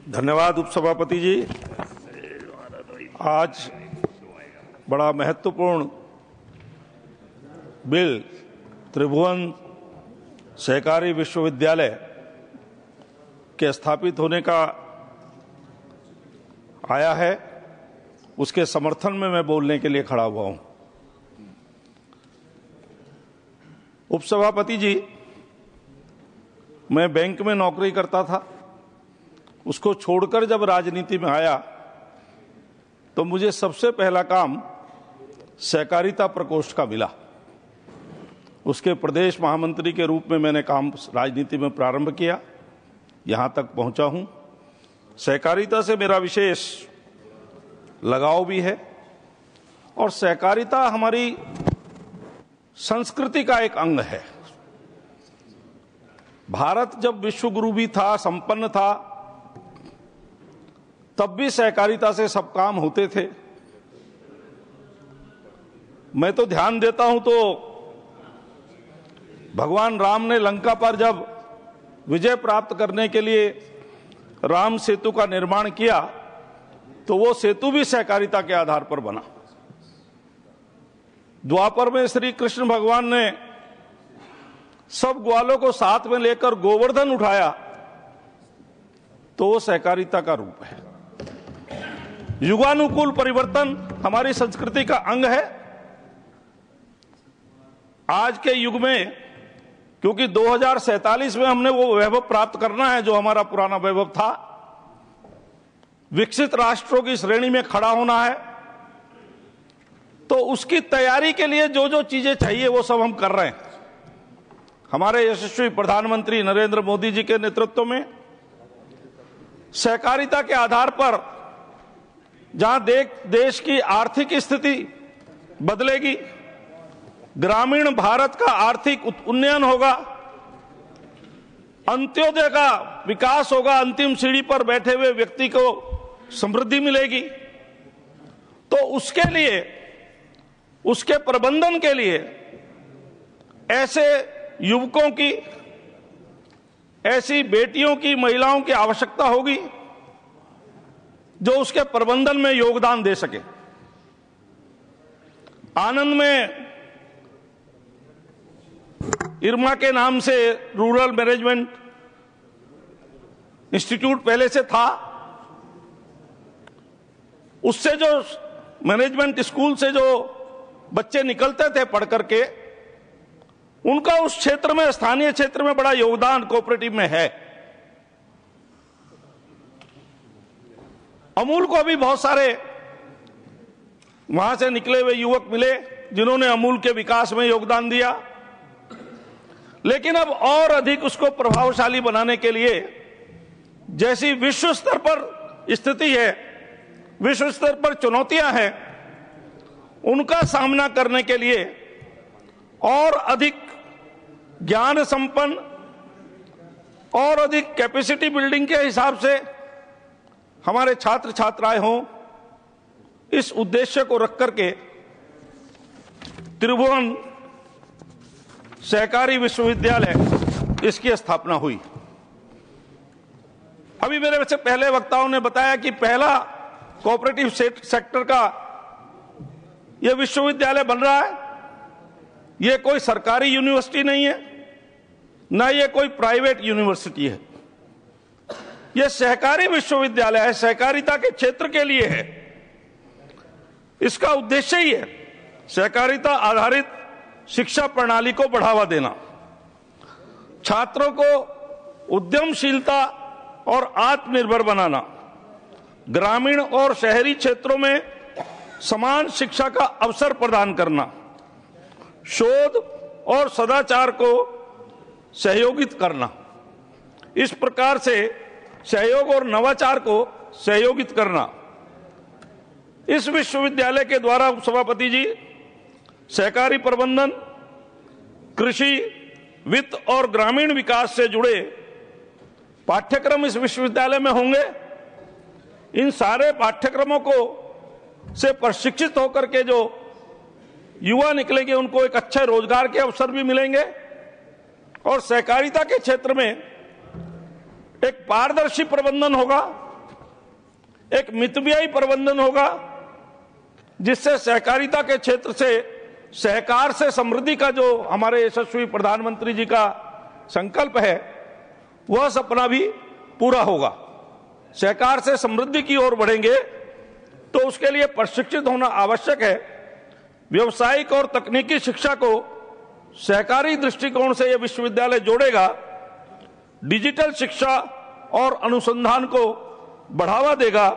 धन्यवाद उपसभापति जी। आज बड़ा महत्वपूर्ण बिल त्रिभुवन सहकारी विश्वविद्यालय के स्थापित होने का आया है, उसके समर्थन में मैं बोलने के लिए खड़ा हुआ हूं। उपसभापति जी, मैं बैंक में नौकरी करता था, उसको छोड़कर जब राजनीति में आया तो मुझे सबसे पहला काम सहकारिता प्रकोष्ठ का मिला। उसके प्रदेश महामंत्री के रूप में मैंने काम राजनीति में प्रारंभ किया, यहां तक पहुंचा हूं। सहकारिता से मेरा विशेष लगाव भी है और सहकारिता हमारी संस्कृति का एक अंग है। भारत जब विश्वगुरु भी था, संपन्न था, तब भी सहकारिता से सब काम होते थे। मैं तो ध्यान देता हूं तो भगवान राम ने लंका पर जब विजय प्राप्त करने के लिए राम सेतु का निर्माण किया तो वो सेतु भी सहकारिता के आधार पर बना। द्वापर में श्री कृष्ण भगवान ने सब ग्वालों को साथ में लेकर गोवर्धन उठाया तो वो सहकारिता का रूप है। युगानुकूल परिवर्तन हमारी संस्कृति का अंग है। आज के युग में, क्योंकि 2047 में हमने वो वैभव प्राप्त करना है जो हमारा पुराना वैभव था, विकसित राष्ट्रों की श्रेणी में खड़ा होना है, तो उसकी तैयारी के लिए जो जो चीजें चाहिए वो सब हम कर रहे हैं। हमारे यशस्वी प्रधानमंत्री नरेंद्र मोदी जी के नेतृत्व में सहकारिता के आधार पर जहां देश की आर्थिक स्थिति बदलेगी, ग्रामीण भारत का आर्थिक उन्नयन होगा, अंत्योदय का विकास होगा, अंतिम सीढ़ी पर बैठे हुए व्यक्ति को समृद्धि मिलेगी, तो उसके लिए, उसके प्रबंधन के लिए ऐसे युवकों की, ऐसी बेटियों की, महिलाओं की आवश्यकता होगी जो उसके प्रबंधन में योगदान दे सके। आनंद में इरमा के नाम से रूरल मैनेजमेंट इंस्टीट्यूट पहले से था। उससे जो मैनेजमेंट स्कूल से जो बच्चे निकलते थे पढ़ करके, उनका उस क्षेत्र में, स्थानीय क्षेत्र में बड़ा योगदान कोऑपरेटिव में है। अमूल को भी बहुत सारे वहां से निकले हुए युवक मिले जिन्होंने अमूल के विकास में योगदान दिया, लेकिन अब और अधिक उसको प्रभावशाली बनाने के लिए, जैसी विश्व स्तर पर स्थिति है, विश्व स्तर पर चुनौतियां हैं, उनका सामना करने के लिए और अधिक ज्ञान संपन्न और अधिक कैपेसिटी बिल्डिंग के हिसाब से हमारे छात्र छात्राएं हों, इस उद्देश्य को रख करके त्रिभुवन सहकारी विश्वविद्यालय, इसकी स्थापना हुई। अभी मेरे से पहले वक्ताओं ने बताया कि पहला कोऑपरेटिव सेक्टर का यह विश्वविद्यालय बन रहा है। यह कोई सरकारी यूनिवर्सिटी नहीं है, ना यह कोई प्राइवेट यूनिवर्सिटी है, यह सहकारी विश्वविद्यालय है, सहकारिता के क्षेत्र के लिए है। इसका उद्देश्य ही है सहकारिता आधारित शिक्षा प्रणाली को बढ़ावा देना, छात्रों को उद्यमशीलता और आत्मनिर्भर बनाना, ग्रामीण और शहरी क्षेत्रों में समान शिक्षा का अवसर प्रदान करना, शोध और सदाचार को सहयोगित करना, इस प्रकार से सहयोग और नवाचार को सहयोगित करना। इस विश्वविद्यालय के द्वारा सभापति जी, सहकारी प्रबंधन, कृषि, वित्त और ग्रामीण विकास से जुड़े पाठ्यक्रम इस विश्वविद्यालय में होंगे। इन सारे पाठ्यक्रमों को से प्रशिक्षित होकर के जो युवा निकलेंगे उनको एक अच्छे रोजगार के अवसर भी मिलेंगे और सहकारिता के क्षेत्र में एक पारदर्शी प्रबंधन होगा, एक मितव्ययी प्रबंधन होगा, जिससे सहकारिता के क्षेत्र से सहकार से समृद्धि का जो हमारे यशस्वी प्रधानमंत्री जी का संकल्प है वह सपना भी पूरा होगा। सहकार से समृद्धि की ओर बढ़ेंगे तो उसके लिए प्रशिक्षित होना आवश्यक है। व्यावसायिक और तकनीकी शिक्षा को सहकारी दृष्टिकोण से यह विश्वविद्यालय जोड़ेगा। डिजिटल शिक्षा और अनुसंधान को बढ़ावा देगा।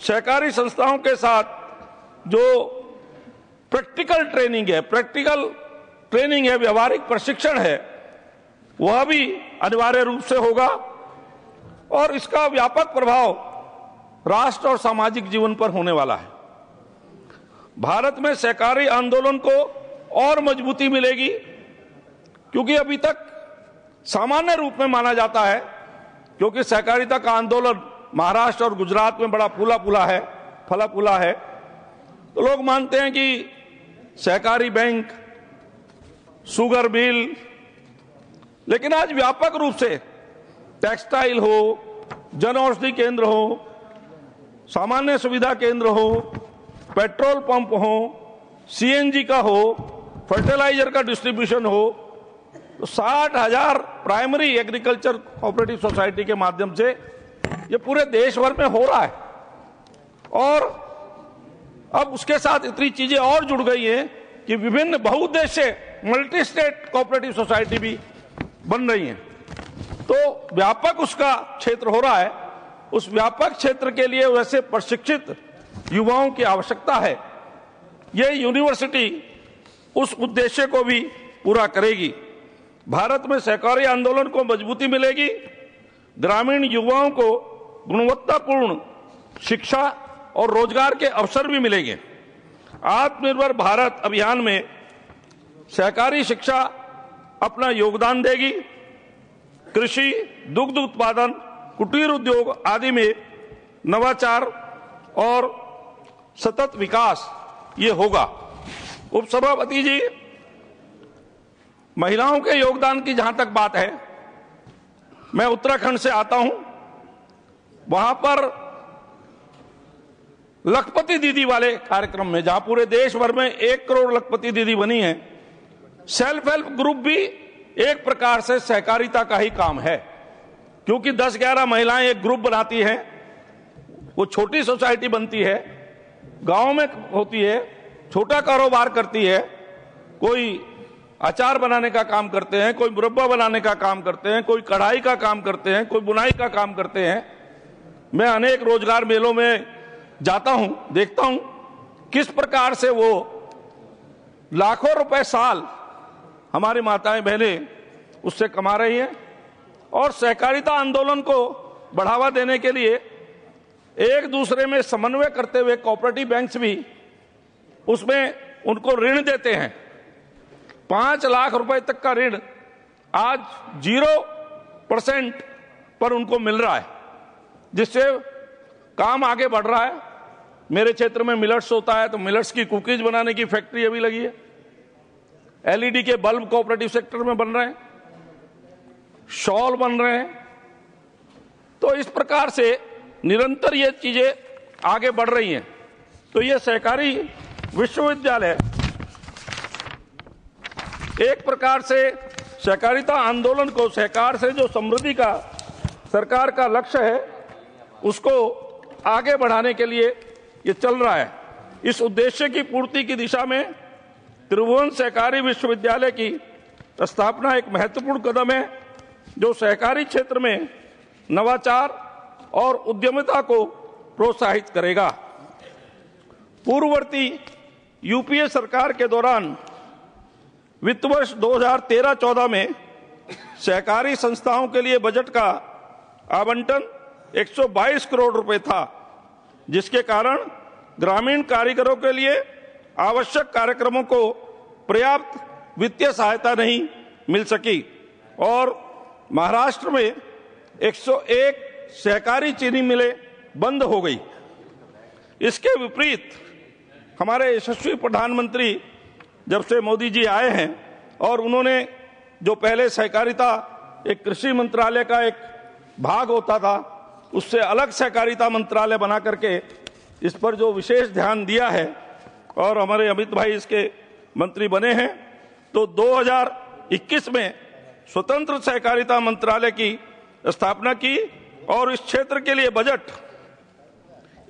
सहकारी संस्थाओं के साथ जो प्रैक्टिकल ट्रेनिंग है, व्यवहारिक प्रशिक्षण है, वह भी अनिवार्य रूप से होगा और इसका व्यापक प्रभाव राष्ट्र और सामाजिक जीवन पर होने वाला है। भारत में सहकारी आंदोलन को और मजबूती मिलेगी, क्योंकि अभी तक सामान्य रूप में माना जाता है, क्योंकि सहकारिता का आंदोलन महाराष्ट्र और गुजरात में बड़ा फला फूला है, तो लोग मानते हैं कि सहकारी बैंक, शुगर मिल, लेकिन आज व्यापक रूप से टेक्सटाइल हो, जन औषधि केंद्र हो, सामान्य सुविधा केंद्र हो, पेट्रोल पंप हो, सीएनजी का हो, फर्टिलाइजर का डिस्ट्रीब्यूशन हो, तो 60,000 प्राइमरी एग्रीकल्चर कोऑपरेटिव सोसाइटी के माध्यम से ये पूरे देश भर में हो रहा है। और अब उसके साथ इतनी चीजें और जुड़ गई हैं कि विभिन्न बहुउद्देश्य मल्टी स्टेट कोऑपरेटिव सोसाइटी भी बन रही हैं। तो व्यापक उसका क्षेत्र हो रहा है। उस व्यापक क्षेत्र के लिए वैसे प्रशिक्षित युवाओं की आवश्यकता है। यह यूनिवर्सिटी उस उद्देश्य को भी पूरा करेगी। भारत में सहकारी आंदोलन को मजबूती मिलेगी। ग्रामीण युवाओं को गुणवत्तापूर्ण शिक्षा और रोजगार के अवसर भी मिलेंगे। आत्मनिर्भर भारत अभियान में सहकारी शिक्षा अपना योगदान देगी। कृषि, दुग्ध उत्पादन, कुटीर उद्योग आदि में नवाचार और सतत विकास ये होगा। उपसभापति जी, महिलाओं के योगदान की जहां तक बात है, मैं उत्तराखंड से आता हूं। वहां पर लखपति दीदी वाले कार्यक्रम में, जहां पूरे देश भर में 1 करोड़ लखपति दीदी बनी है, सेल्फ हेल्प ग्रुप भी एक प्रकार से सहकारिता का ही काम है, क्योंकि 10-11 महिलाएं एक ग्रुप बनाती हैं। वो छोटी सोसाइटी बनती है, गांव में होती है, छोटा कारोबार करती है। कोई अचार बनाने का काम करते हैं, कोई मुरब्बा बनाने का काम करते हैं, कोई कढ़ाई का काम करते हैं, कोई बुनाई का काम करते हैं। मैं अनेक रोजगार मेलों में जाता हूं, देखता हूं किस प्रकार से वो लाखों रुपए साल हमारी माताएं बहनें उससे कमा रही हैं। और सहकारिता आंदोलन को बढ़ावा देने के लिए एक दूसरे में समन्वय करते हुए कोऑपरेटिव बैंक्स भी उसमें उनको ऋण देते हैं। 5 लाख रुपए तक का ऋण आज 0% पर उनको मिल रहा है, जिससे काम आगे बढ़ रहा है। मेरे क्षेत्र में मिलट्स होता है, तो मिलट्स की कुकीज बनाने की फैक्ट्री अभी लगी है। एलईडी के बल्ब कोऑपरेटिव सेक्टर में बन रहे हैं, शॉल बन रहे हैं। तो इस प्रकार से निरंतर ये चीजें आगे बढ़ रही हैं। तो ये सहकारी विश्वविद्यालय एक प्रकार से सहकारिता आंदोलन को, सहकार से जो समृद्धि का सरकार का लक्ष्य है, उसको आगे बढ़ाने के लिए ये चल रहा है। इस उद्देश्य की पूर्ति की दिशा में त्रिभुवन सहकारी विश्वविद्यालय की स्थापना एक महत्वपूर्ण कदम है, जो सहकारी क्षेत्र में नवाचार और उद्यमिता को प्रोत्साहित करेगा। पूर्ववर्ती यूपीए सरकार के दौरान वित्त वर्ष 2013-14 में सहकारी संस्थाओं के लिए बजट का आवंटन 122 करोड़ रुपए था, जिसके कारण ग्रामीण कारीगरों के लिए आवश्यक कार्यक्रमों को पर्याप्त वित्तीय सहायता नहीं मिल सकी और महाराष्ट्र में 101 सहकारी चीनी मिलें बंद हो गई। इसके विपरीत हमारे यशस्वी प्रधानमंत्री जब से मोदी जी आए हैं और उन्होंने जो पहले सहकारिता एक कृषि मंत्रालय का एक भाग होता था, उससे अलग सहकारिता मंत्रालय बना करके इस पर जो विशेष ध्यान दिया है और हमारे अमित भाई इसके मंत्री बने हैं, तो 2021 में स्वतंत्र सहकारिता मंत्रालय की स्थापना की और इस क्षेत्र के लिए बजट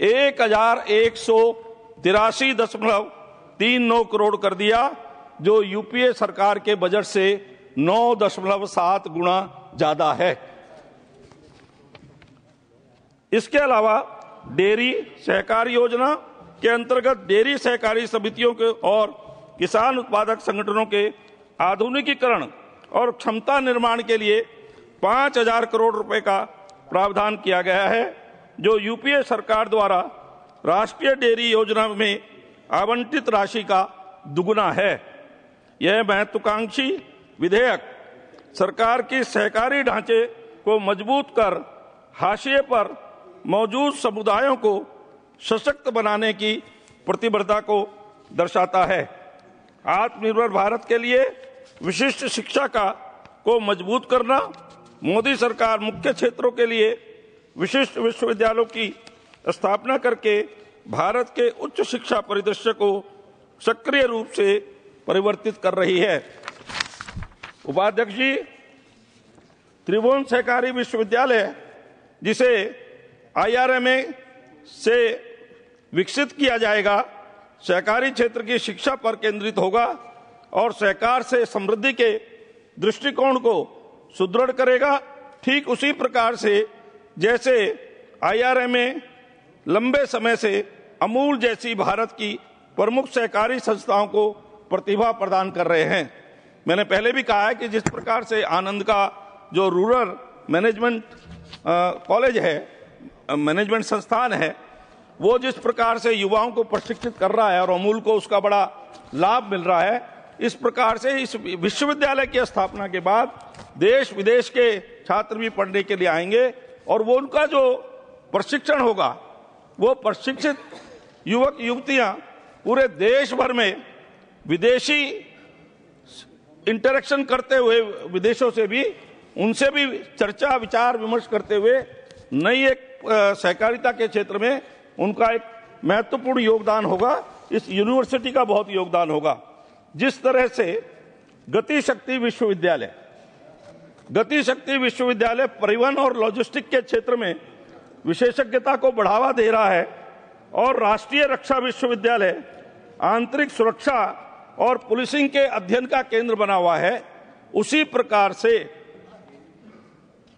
1183.39 करोड़ कर दिया, जो यूपीए सरकार के बजट से 9.7 गुना ज्यादा है। इसके अलावा डेयरी सहकारी योजना के अंतर्गत डेयरी सहकारी समितियों के और किसान उत्पादक संगठनों के आधुनिकीकरण और क्षमता निर्माण के लिए 5,000 करोड़ रुपए का प्रावधान किया गया है, जो यूपीए सरकार द्वारा राष्ट्रीय डेयरी योजना में आवंटित राशि का दुगुना है। यह महत्वाकांक्षी विधेयक सरकार की सहकारी ढांचे को मजबूत कर हाशिए पर मौजूद समुदायों को सशक्त बनाने की प्रतिबद्धता को दर्शाता है। आत्मनिर्भर भारत के लिए विशिष्ट शिक्षा को मजबूत करना, मोदी सरकार मुख्य क्षेत्रों के लिए विशिष्ट विश्वविद्यालयों की स्थापना करके भारत के उच्च शिक्षा परिदृश्य को सक्रिय रूप से परिवर्तित कर रही है। उपाध्यक्ष जी, त्रिभुवन सहकारी विश्वविद्यालय, जिसे IRMA से विकसित किया जाएगा, सहकारी क्षेत्र की शिक्षा पर केंद्रित होगा और सहकार से समृद्धि के दृष्टिकोण को सुदृढ़ करेगा। ठीक उसी प्रकार से जैसे IRMA लंबे समय से अमूल जैसी भारत की प्रमुख सहकारी संस्थाओं को प्रतिभा प्रदान कर रहे हैं। मैंने पहले भी कहा है कि जिस प्रकार से आनंद का जो रूरल मैनेजमेंट कॉलेज है, मैनेजमेंट संस्थान है, वो जिस प्रकार से युवाओं को प्रशिक्षित कर रहा है और अमूल को उसका बड़ा लाभ मिल रहा है, इस प्रकार से इस विश्वविद्यालय की स्थापना के बाद देश विदेश के छात्र भी पढ़ने के लिए आएंगे और वो उनका जो प्रशिक्षण होगा, वो प्रशिक्षित युवक युवतियां पूरे देश भर में विदेशी इंटरेक्शन करते हुए, विदेशों से भी उनसे भी चर्चा विचार विमर्श करते हुए नई एक सहकारिता के क्षेत्र में उनका एक महत्वपूर्ण योगदान होगा। इस यूनिवर्सिटी का बहुत योगदान होगा। जिस तरह से गति शक्ति विश्वविद्यालय परिवहन और लॉजिस्टिक के क्षेत्र में विशेषज्ञता को बढ़ावा दे रहा है और राष्ट्रीय रक्षा विश्वविद्यालय आंतरिक सुरक्षा और पुलिसिंग के अध्ययन का केंद्र बना हुआ है, उसी प्रकार से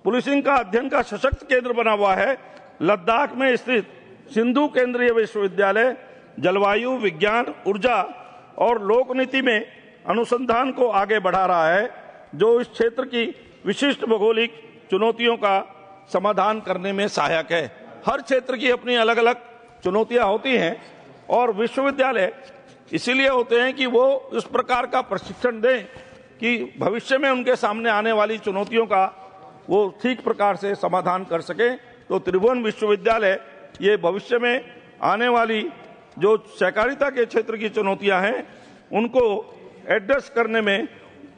पुलिसिंग का अध्ययन का सशक्त केंद्र बना हुआ है। लद्दाख में स्थित सिंधु केंद्रीय विश्वविद्यालय जलवायु विज्ञान, ऊर्जा और लोक नीति में अनुसंधान को आगे बढ़ा रहा है, जो इस क्षेत्र की विशिष्ट भौगोलिक चुनौतियों का समाधान करने में सहायक है। हर क्षेत्र की अपनी अलग अलग चुनौतियां होती हैं और विश्वविद्यालय इसीलिए होते हैं कि वो इस प्रकार का प्रशिक्षण दें कि भविष्य में उनके सामने आने वाली चुनौतियों का वो ठीक प्रकार से समाधान कर सके। तो त्रिभुवन विश्वविद्यालय ये भविष्य में आने वाली जो सहकारिता के क्षेत्र की चुनौतियां हैं, उनको एड्रेस करने में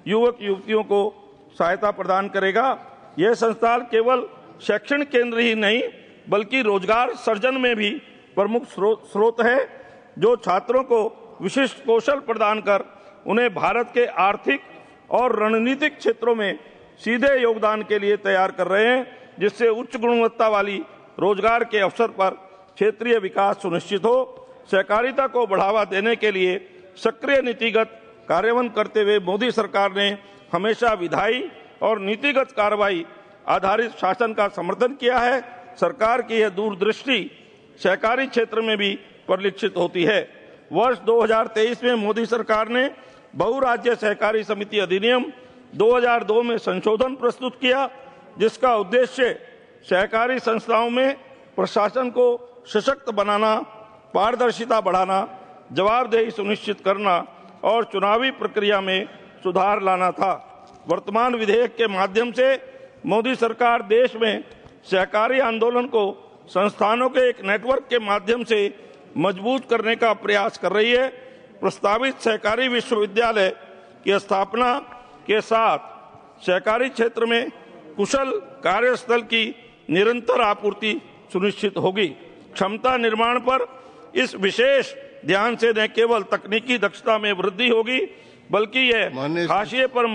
युवक युवतियों को सहायता प्रदान करेगा। यह संस्थान केवल शैक्षणिक केंद्र ही नहीं बल्कि रोजगार सृजन में भी प्रमुख स्रोत है, जो छात्रों को विशिष्ट कौशल प्रदान कर उन्हें भारत के आर्थिक और रणनीतिक क्षेत्रों में सीधे योगदान के लिए तैयार कर रहे हैं, जिससे उच्च गुणवत्ता वाली रोजगार के अवसर पर क्षेत्रीय विकास सुनिश्चित हो। सहकारिता को बढ़ावा देने के लिए सक्रिय नीतिगत कार्यान्वयन करते हुए मोदी सरकार ने हमेशा विधायी और नीतिगत कार्रवाई आधारित शासन का समर्थन किया है। सरकार की यह दूरदृष्टि सहकारी क्षेत्र में भी परिलक्षित होती है। वर्ष 2023 में मोदी सरकार ने बहुराज्य सहकारी समिति अधिनियम 2002 में संशोधन प्रस्तुत किया, जिसका उद्देश्य सहकारी संस्थाओं में प्रशासन को सशक्त बनाना, पारदर्शिता बढ़ाना, जवाबदेही सुनिश्चित करना और चुनावी प्रक्रिया में सुधार लाना था। वर्तमान विधेयक के माध्यम से मोदी सरकार देश में सहकारी आंदोलन को संस्थानों के एक नेटवर्क के माध्यम से मजबूत करने का प्रयास कर रही है। प्रस्तावित सहकारी विश्वविद्यालय की स्थापना के साथ सहकारी क्षेत्र में कुशल कार्यस्थल की निरंतर आपूर्ति सुनिश्चित होगी। क्षमता निर्माण पर इस विशेष ध्यान से न केवल तकनीकी दक्षता में वृद्धि होगी, बल्कि यह हाशिए पर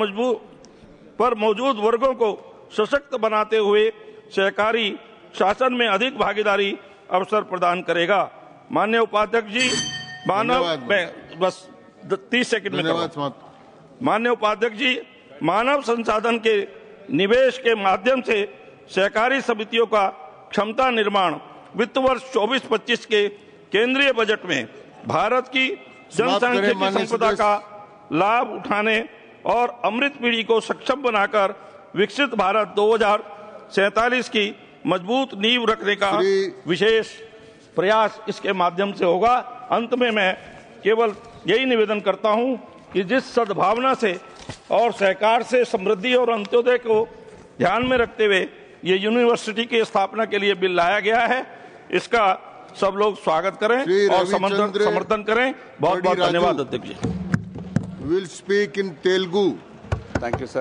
मौजूद वर्गों को सशक्त बनाते हुए सहकारी शासन में अधिक भागीदारी अवसर प्रदान करेगा। माननीय उपाध्यक्ष जी, बस 30 सेकंड में। माननीय उपाध्यक्ष जी, मानव संसाधन के निवेश के माध्यम से सहकारी समितियों का क्षमता निर्माण वित्त वर्ष 24-25 के केंद्रीय बजट में भारत की जनसांख्यिकी संपदा का लाभ उठाने और अमृत पीढ़ी को सक्षम बनाकर विकसित भारत 2047 की मजबूत नींव रखने का विशेष प्रयास इसके माध्यम से होगा। अंत में मैं केवल यही निवेदन करता हूं कि जिस सद्भावना से और सहकार से समृद्धि और अंत्योदय को ध्यान में रखते हुए ये यूनिवर्सिटी की स्थापना के लिए बिल लाया गया है, इसका सब लोग स्वागत करें और समर्थन करें। बहुत बहुत धन्यवाद अध्यक्ष जी। Will speak in Telugu. Thank you, sir.